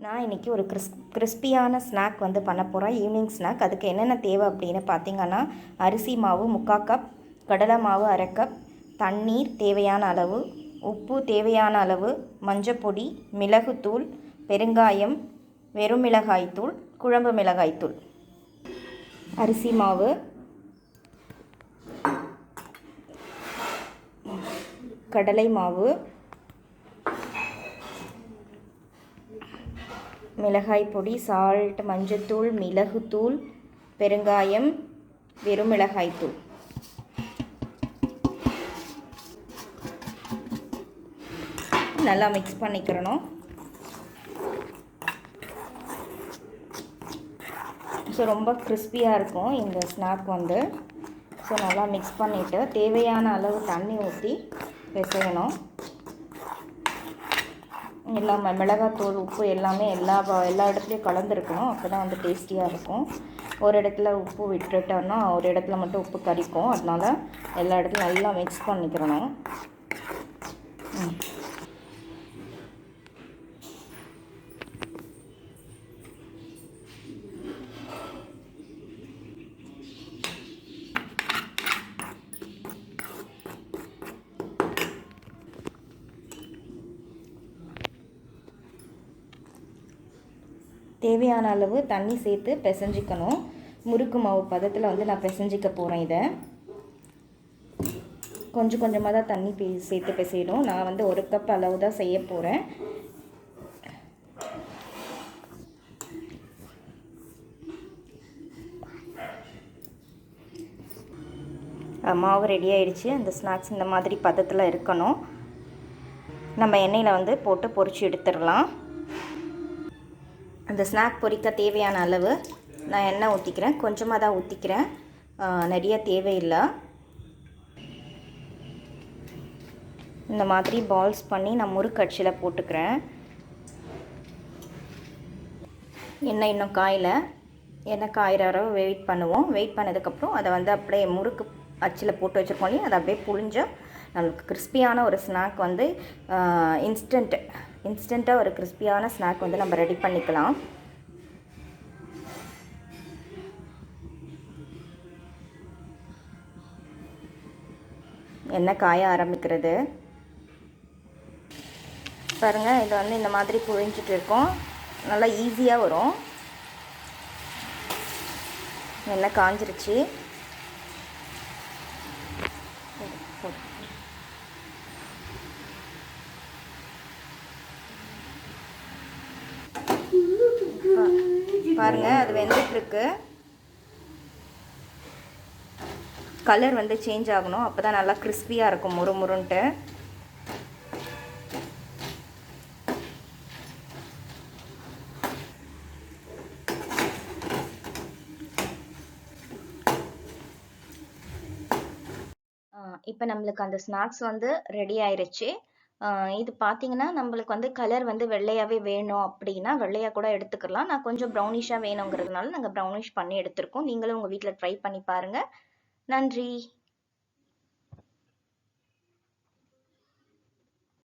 நான் இன்றைக்கி ஒரு கிறிஸ்பியான ஸ்நாக் வந்து பண்ண போகிறேன். Evening snack. அதுக்கு என்னென்ன தேவை அப்படின்னு பார்த்திங்கன்னா, அரிசி மாவு 3/4 கப், கடலை மாவு 1/2 கப், தண்ணீர் தேவையான அளவு, உப்பு தேவையான அளவு, மஞ்சப்பொடி, மிளகுத்தூள், பெருங்காயம், வெறும் மிளகாய்த்தூள், குழம்பு மிளகாய்த்தூள். அரிசி மாவு, கடலை மாவு, மிளகாய் பொடி, சால்ட், மஞ்சத்தூள், மிளகுத்தூள், பெருங்காயம், வெறும் மிளகாய்த்தூள். நல்லா மிக்ஸ் பண்ணிக்கிறணும். ஸோ ரொம்ப கிறிஸ்பியாக இருக்கும் இந்த ஸ்நாக் வந்து. ஸோ நல்லா மிக்ஸ் பண்ணிவிட்டு தேவையான அளவு தண்ணி ஊற்றி பிசையணும். எல்லாம் மிளகாத்தூள், உப்பு எல்லாமே எல்லா இடத்துலையும் கலந்துருக்கணும். அப்போ தான் வந்து டேஸ்டியாக இருக்கும். ஒரு இடத்துல உப்பு விட்டுட்டோன்னா ஒரு இடத்துல மட்டும் உப்பு கரிக்கும். அதனால் எல்லா இடத்துலையும் நல்லா மிக்ஸ் பண்ணிக்கிறணும். தேவையான அளவு தண்ணி சேர்த்து பிசைஞ்சிக்கணும். முறுக்கு மாவு பதத்தில் வந்து நான் பிசைஞ்சிக்க போகிறேன். இதை கொஞ்சம் கொஞ்சமாக தான் தண்ணி சேர்த்து பிசையணும். நான் வந்து 1 கப் அளவு தான் செய்ய போகிறேன். மாவு ரெடி ஆகிடுச்சு. அந்த ஸ்நாக்ஸ் இந்த மாதிரி பதத்தில் இருக்கணும். நம்ம எண்ணெயில் வந்து போட்டு பொரிச்சு எடுத்துடலாம். அந்த ஸ்நாக் பொரிக்க தேவையான அளவு நான் எண்ணெய் ஊற்றிக்கிறேன். கொஞ்சமாக தான் ஊற்றிக்கிறேன், நிறைய தேவையில்லை. இந்த மாதிரி பால்ஸ் பண்ணி நான் முறுக்கு அச்சில் போட்டுக்கிறேன். எண்ணெய் இன்னும் காயில், எண்ணெய் காயிற அளவு வெயிட் பண்ணுவோம். வெயிட் பண்ணதுக்கப்புறம் அதை வந்து அப்படியே முறுக்கு அச்சில் போட்டு வச்சுருக்கோம் இல்லையா, அதை அப்படியே புழிஞ்சோம். நம்மளுக்கு கிறிஸ்பியான ஒரு ஸ்நாக் வந்து இன்ஸ்டண்ட்டாக ஒரு கிறிஸ்பியான ஸ்நாக் வந்து நம்ம ரெடி பண்ணிக்கலாம். எண்ணெய் காய ஆரம்பிக்கிறது பாருங்கள். இது வந்து இந்த மாதிரி புழிஞ்சிட்டு இருக்கோம். நல்லா ஈஸியாக வரும். எண்ணெய் காஞ்சிருச்சு. பாருங்கள், அது வெந்துட்டுருக்கு. கலர் வந்து சேஞ்ச் ஆகணும். அப்போ தான் நல்லா கிறிஸ்பியாக இருக்கும், முறுமுறுன்ட்டு. இப்போ நம்மளுக்கு அந்த ஸ்நாக்ஸ் வந்து ரெடி ஆயிடுச்சு. இது பார்த்தீங்கன்னா நம்மளுக்கு வந்து கலர் வந்து வெள்ளையாகவே வேணும் அப்படின்னா வெள்ளையாக கூட எடுத்துக்கலாம். நான் கொஞ்சம் ப்ரௌனிஷாக வேணுங்கிறதுனால நாங்கள் ப்ரௌனிஷ் பண்ணி எடுத்திருக்கோம். நீங்களும் உங்கள் வீட்டில் ட்ரை பண்ணி பாருங்கள். நன்றி.